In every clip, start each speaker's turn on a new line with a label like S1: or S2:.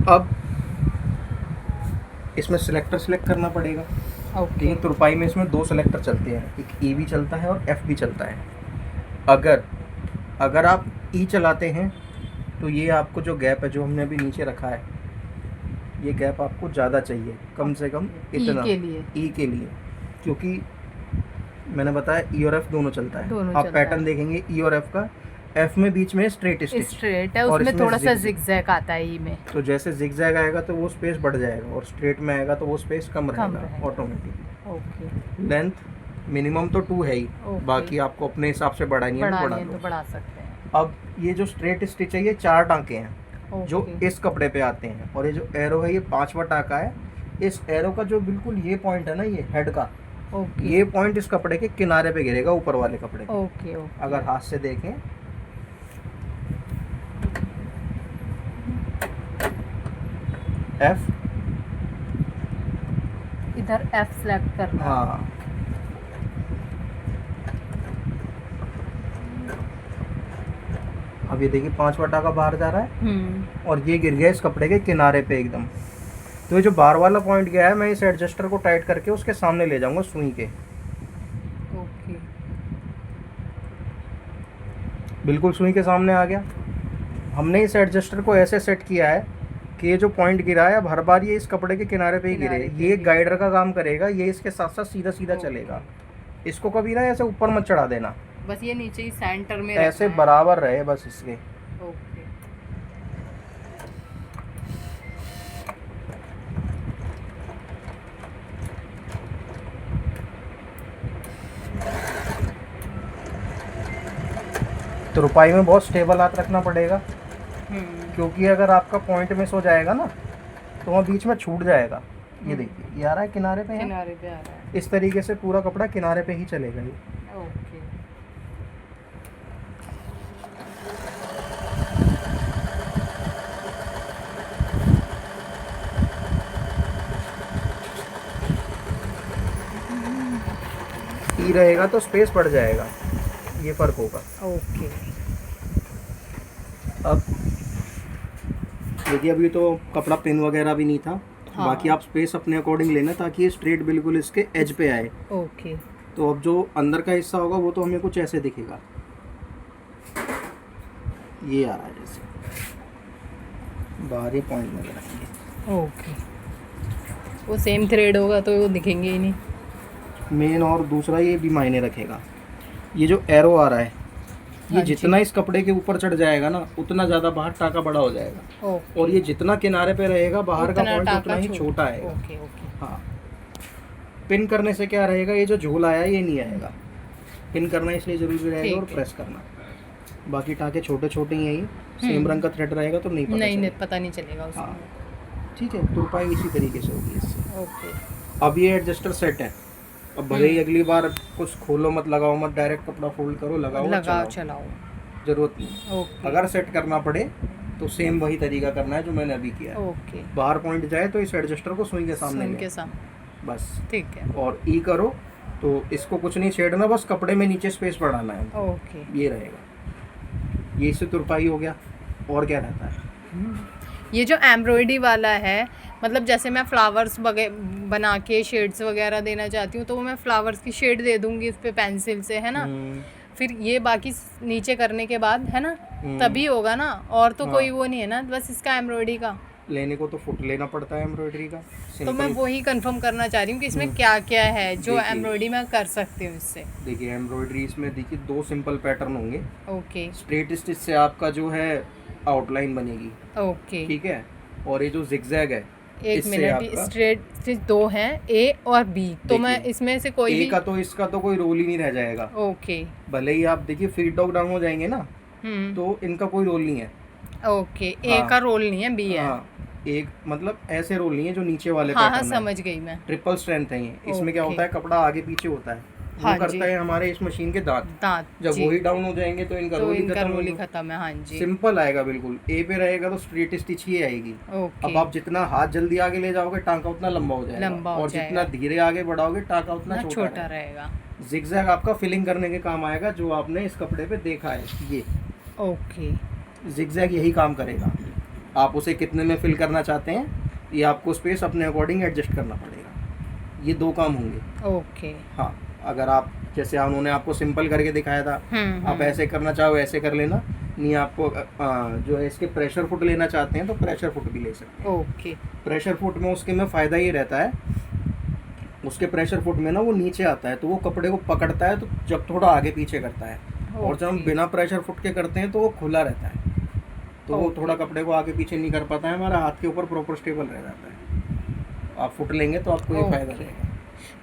S1: अब इसमें selector select करना पड़ेगा।
S2: ओके।
S1: तुरपाई में इसमें 2 सिलेक्टर चलते हैं, एक ई भी चलता है और एफ भी चलता है। अगर आप ई चलाते हैं तो ये आपको जो गैप है जो हमने अभी नीचे रखा है, ये गैप आपको ज़्यादा चाहिए, कम से कम इतना ई के लिए, क्योंकि मैंने बताया ई और एफ दोनों चलता है।
S2: दोनों
S1: आप
S2: चलता
S1: पैटर्न
S2: है।
S1: देखेंगे ई और एफ का, एफ में बीच में स्ट्रेट
S2: स्ट्रेट है,
S1: और
S2: उसमें
S1: इसमें
S2: थोड़ा सा
S1: zigzag।
S2: जिगजैग आता है ई में।
S1: तो जैसे जिगजैग आएगा तो वो स्पेस बढ़ जाएगा, और स्ट्रेट में आएगा तो वो स्पेस कम रहेगा
S2: रहेगा।
S1: ऑटोमेटिक।
S2: ओके।
S1: लेंथ मिनिमम तो 2 है ही,
S2: ओके।
S1: बाकी आपको अपने हिसाब से बढ़ानी है तो बढ़ा लो।
S2: तो बढ़ा सकते हैं।
S1: अब ये जो स्ट्रेट स्टिच है ये 4 टांके हैं जो
S2: ओके।
S1: इस कपड़े पे आते हैं, और ये जो एरो है ये 5वां टांका है। इस एरो का जो बिल्कुल ये पॉइंट है ना, ये हेड का,
S2: ओके।
S1: ये पॉइंट इस कपड़े के किनारे पे गिरेगा, ऊपर वाले कपड़े पे।
S2: ओके। ओके।
S1: अगर हाथ से देखें, एफ,
S2: इधर एफ सेलेक्ट करना है।
S1: हाँ, अब ये देखिए 5वां टांका बाहर जा रहा है और ये गिर गया इस कपड़े के किनारे पे एकदम। तो ये जो बाहर वाला पॉइंट गया है, मैं इस एडजस्टर को टाइट करके उसके सामने ले जाऊंगा सुई के,
S2: ओके।
S1: बिल्कुल सुई के सामने आ गया। हमने इस एडजस्टर को ऐसे सेट किया है कि ये जो पॉइंट गिरा है अब हर बार ये इस कपड़े के किनारे पे ही गिरे। ये गाइडर का काम करेगा, ये इसके साथ साथ सीधा सीधा चलेगा। इसको कभी ना ऐसे ऊपर मत चढ़ा देना,
S2: बस ये नीचे ही सेंटर में
S1: ऐसे
S2: रखना है।
S1: बराबर रहे बस इसके।
S2: ओके।
S1: तुरपाई में बहुत स्टेबल हाथ रखना पड़ेगा, क्योंकि अगर आपका पॉइंट मिस हो जाएगा ना तो वहाँ बीच में छूट जाएगा। ये देखिए ये आ रहा है किनारे पे,
S2: किनारे पे आ रहा है।
S1: इस तरीके से पूरा कपड़ा किनारे पे ही चलेगा ये।
S2: ओके।
S1: ई रहेगा तो स्पेस बढ़ जाएगा, ये फर्क होगा।
S2: ओके।
S1: अब देखिए अभी तो कपड़ा पिन वगैरह भी नहीं था।
S2: हाँ।
S1: बाकी आप स्पेस अपने अकॉर्डिंग लेना ताकि ये स्ट्रेट बिल्कुल इसके एज पे आए।
S2: ओके।
S1: तो अब जो अंदर का हिस्सा होगा वो तो हमें कुछ ऐसे दिखेगा, ये आ रहा है जैसे, बाहर ये पॉइंट नजर आएंगे।
S2: ओके। वो सेम थ्रेड होगा तो वो दिखेंगे ही नहीं।
S1: मेन और दूसरा ये भी मायने रखेगा, ये जो एरो आ रहा है ये
S2: हाँ जी।
S1: जितना इस कपड़े के ऊपर चढ़ जाएगा ना उतना ज़्यादा बाहर टाका बड़ा हो जाएगा,
S2: ओके।
S1: और ये जितना किनारे पे रहेगा बाहर का
S2: उतना
S1: पॉइंट
S2: टाका
S1: उतना ही छोटा आएगा।
S2: ओके। ओके।
S1: हाँ, पिन करने से क्या रहेगा, ये जो झोल आया ये नहीं आएगा। पिन करना इसलिए जरूरी रहेगा और
S2: ठीक है।
S1: प्रेस करना। बाकी टाके छोटे छोटे ही हैं, ये सेम रंग का थ्रेड रहेगा तो नहीं पता
S2: नहीं
S1: चलेगा।
S2: पता नहीं चलेगा उसमें।
S1: हाँ ठीक है, तुरपाई इसी तरीके से होगी इससे।
S2: ओके।
S1: अब ये एडजस्टर सेट है, अब भले ही अगली बार कुछ खोलो मत, लगाओ मत, डायरेक्ट कपड़ा फोल्ड करो, लगाओ
S2: लगाओ
S1: चलाओ,
S2: चलाओ।
S1: जरूरत नहीं।
S2: ओके।
S1: अगर सेट करना पड़े तो सेम वही तरीका करना है जो मैंने अभी किया है।
S2: ओके।
S1: बाहर पॉइंट जाए तो इस एडजस्टर को सुई के सामने
S2: उनके
S1: ले,
S2: सामने।
S1: बस।
S2: ठीक है।
S1: और ई करो तो इसको कुछ नहीं छेड़ना, बस कपड़े में नीचे स्पेस बढ़ाना है,
S2: ओके।
S1: ये रहेगा। ये इससे तुरपाई हो गया। और क्या रहता है,
S2: ये जो एम्ब्रॉयडरी वाला है, मतलब जैसे मैं फ्लावर्स बना के शेड्स वगैरह देना चाहती हूँ तो वो मैं फ्लावर्स की शेड दे दूंगी इस पे पेंसिल से, है ना। फिर ये बाकी नीचे करने के बाद, है ना, तभी होगा ना, और तो कोई वो नहीं है ना, बस इसका एम्ब्रॉयडरी का
S1: लेने को तो फुट लेना पड़ता है एम्ब्रॉयडरी का।
S2: तो मैं वही कंफर्म करना चाह रही हूँ कि इसमें क्या क्या है जो एम्ब्रॉयडरी मैं कर सकती हूँ इससे।
S1: देखिए एम्ब्रॉयडरी इसमें देखिए 2 सिंपल पैटर्न होंगे।
S2: ओके।
S1: स्ट्रेट स्टिच से आपका जो है आउटलाइन बनेगी,
S2: ओके।
S1: ठीक है। और ये जो जिगजैग है,
S2: एक
S1: इससे
S2: मिनट,
S1: आपका
S2: स्ट्रेट स्टिच 2 हैं, ए और बी, तो मैं
S1: देखिए,
S2: इसमें से कोई
S1: ए
S2: भी।
S1: का तो इसका तो कोई रोल ही नहीं रह जाएगा।
S2: ओके।
S1: भले ही आप देखिए फ्री टॉक डाउन हो जाएंगे ना तो इनका कोई रोल नहीं है।
S2: ओके। ए
S1: हाँ।
S2: का रोल नहीं है, बी है।
S1: हाँ, एक मतलब ऐसे रोल नहीं है जो नीचे वाले
S2: हाँ हाँ
S1: पैटर्न है।
S2: समझ गई मैं।
S1: ट्रिपल स्ट्रेंथ है ये। इसमें क्या
S2: ओके।
S1: होता है, कपड़ा आगे पीछे होता है,
S2: हाँ
S1: वो करता
S2: जी।
S1: है हमारे इस मशीन के दांत।
S2: दांत
S1: जब
S2: जी।
S1: वही डाउन हो जाएंगे तो इनका
S2: तो
S1: रोल ही
S2: इनका
S1: खत्म
S2: रोल ही
S1: होगा।
S2: खत्म है। हाँ जी।
S1: सिंपल आएगा बिल्कुल। ए पे रहेगा तो स्ट्रेट स्टिच ही आएगी।
S2: ओके।
S1: अब आप जितना हाथ जल्दी आगे ले जाओगे टांका उतना लंबा हो जाएगा,
S2: लंबा हो
S1: और
S2: जाएगा।
S1: जितना धीरे आगे बढ़ाओगे टांका उतना
S2: ना
S1: छोटा
S2: छोटा
S1: रहेगा।
S2: रहेगा।
S1: जिगजैग आपका फिलिंग करने के काम आएगा, जो आपने इस कपड़े पे देखा है ये
S2: ओके।
S1: जिगजैग यही काम करेगा। आप उसे कितने में फिल करना चाहते हैं, ये आपको स्पेस अपने अकॉर्डिंग एडजस्ट करना पड़ेगा। ये 2 काम होंगे।
S2: ओके।
S1: हाँ, अगर आप जैसे उन्होंने आपको सिंपल करके दिखाया था, आप ऐसे करना चाहो ऐसे कर लेना, नहीं आपको जो है इसके प्रेशर फुट लेना चाहते हैं तो प्रेशर फुट भी ले सकते हैं।
S2: ओके।
S1: प्रेशर फुट में उसके में फ़ायदा ये रहता है, उसके प्रेशर फुट में ना वो नीचे आता है तो वो कपड़े को पकड़ता है, तो जब थोड़ा आगे पीछे करता है। और जब हम
S2: ओके।
S1: बिना प्रेशर फुट के करते हैं तो वो खुला रहता है, तो वो
S2: ओके।
S1: थोड़ा कपड़े को आगे पीछे नहीं कर पाता है, हमारा हाथ के ऊपर प्रॉपर स्टेबल रह जाता है। आप फुट लेंगे तो आपको ये फ़ायदा
S2: ओके।
S1: रहेगा।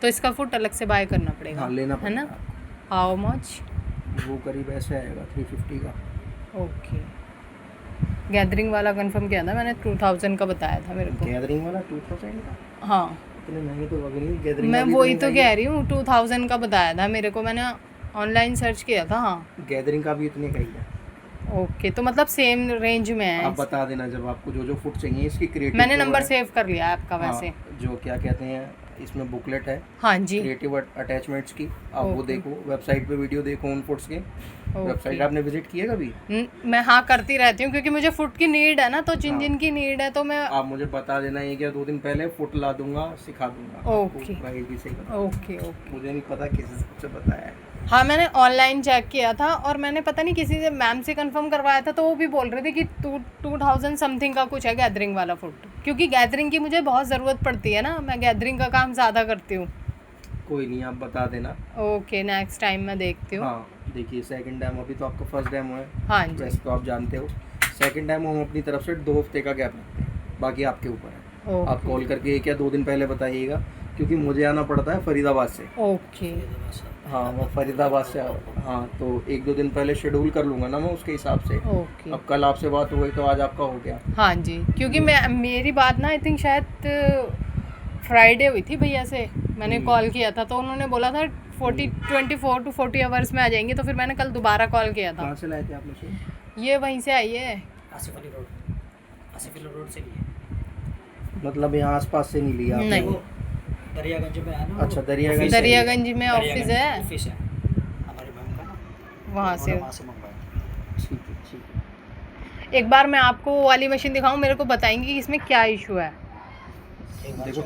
S2: तो इसका फुट अलग से बाय करना पड़ेगा?
S1: हाँ, लेना
S2: है ना?
S1: पड़ेगा।
S2: How much?
S1: वो करीब ऐसे आएगा 350 का।
S2: ओके। गैदरिंग वाला कंफर्म किया था मैंने, 2000 का बताया था मेरे को।
S1: गैदरिंग वाला 2000 का?
S2: हाँ,
S1: इतने महंगे तो वगैरह नहीं गैदरिंग।
S2: मैं वही तो कह रही हूँ, 2000 का बताया था मेरे को, मैंने ऑनलाइन सर्च किया था। हाँ।
S1: गैदरिंग का भी इतने का ही है।
S2: ओके, तो मतलब सेम रेंज में है।
S1: आप बता देना जब आपको जो जो फुट चाहिए। इसकी क्रिएटिव
S2: मैंने नंबर सेव कर लिया है आपका
S1: हाँ,
S2: वैसे।
S1: जो क्या कहते हैं इसमें बुकलेट है
S2: हाँ जी।
S1: क्रिएटिव अटैचमेंट्स की, आप वो
S2: ओके।
S1: देखो, वेबसाइट पे वीडियो देखो उन फुट्स के। वेबसाइट आपने विजिट किया कभी?
S2: मैं हाँ करती रहती हूँ क्योंकि मुझे फुट की नीड है ना, तो जिन
S1: हाँ।
S2: जिन की नीड है तो मैं।
S1: आप मुझे बता देना, एक या 2 दिन पहले फुट ला दूंगा, सिखा दूंगा।
S2: ओके।
S1: प्राइस भी सही बता।
S2: ओके। ओके।
S1: मुझे नहीं पता किससे बताया है।
S2: हाँ, मैंने ऑनलाइन चेक किया था और मैंने पता नहीं किसी से मैम से कंफर्म करवाया था, तो वो भी बोल रहे थे कि 2000 समथिंग का कुछ है गैदरिंग वाला फुट, क्योंकि गैदरिंग की मुझे बहुत ज़रूरत पड़ती है ना, मैं गैदरिंग का काम ज़्यादा करती हूँ।
S1: कोई नहीं, आप बता देना।
S2: ओके, नेक्स्ट टाइम मैं देखती हूँ।
S1: हाँ, देखिए सेकंड डेमो, अभी तो आपका फर्स्ट डेमो है।
S2: हाँ जी।
S1: वैसे तो आप जानते हो, सेकंड डेमो हम अपनी तरफ से 2 हफ्ते का गैप रखते हैं, बाकी आपके ऊपर है। आप
S2: ओके।
S1: कॉल करके 1 या 2 दिन पहले बताइएगा, क्योंकि मुझे आना पड़ता है फरीदाबाद से।
S2: ओके।
S1: हाँ, मैं फरीदाबाद से हाँ, तो 1-2 दिन पहले शेड्यूल कर लूँगा ना मैं उसके हिसाब से।
S2: ओके।
S1: अब कल आपसे बात हो गई तो आज आपका हो गया।
S2: हाँ जी, क्योंकि मेरी बात ना आई थिंक शायद फ्राइडे हुई थी भैया से, मैंने कॉल किया था तो उन्होंने बोला था 24 to 40 आवर्स में आ जाएंगे, तो फिर मैंने कल दोबारा कॉल किया था।
S1: कहाँ से लाए थे आप मशीन?
S2: ये वहीं से आई है,
S3: आसिफ अली रोड से लिए।
S1: मतलब यहाँ आसपास से नहीं लिया आपने?
S2: नहीं।
S3: वो दरियागंज में है ना।
S1: अच्छा, दरियागंज।
S2: दरियागंज में ऑफिस है,
S3: ऑफिस है हमारी मैम का ना,
S2: वहाँ से।
S3: वहाँ से मंगवाया।
S1: ठीक है, ठीक है।
S2: एक बार मैं आपको वो वाली मशीन दिखाऊं, मेरे को बताएंगे कि इसमें क्या इशू है।
S3: एक बार
S1: देखो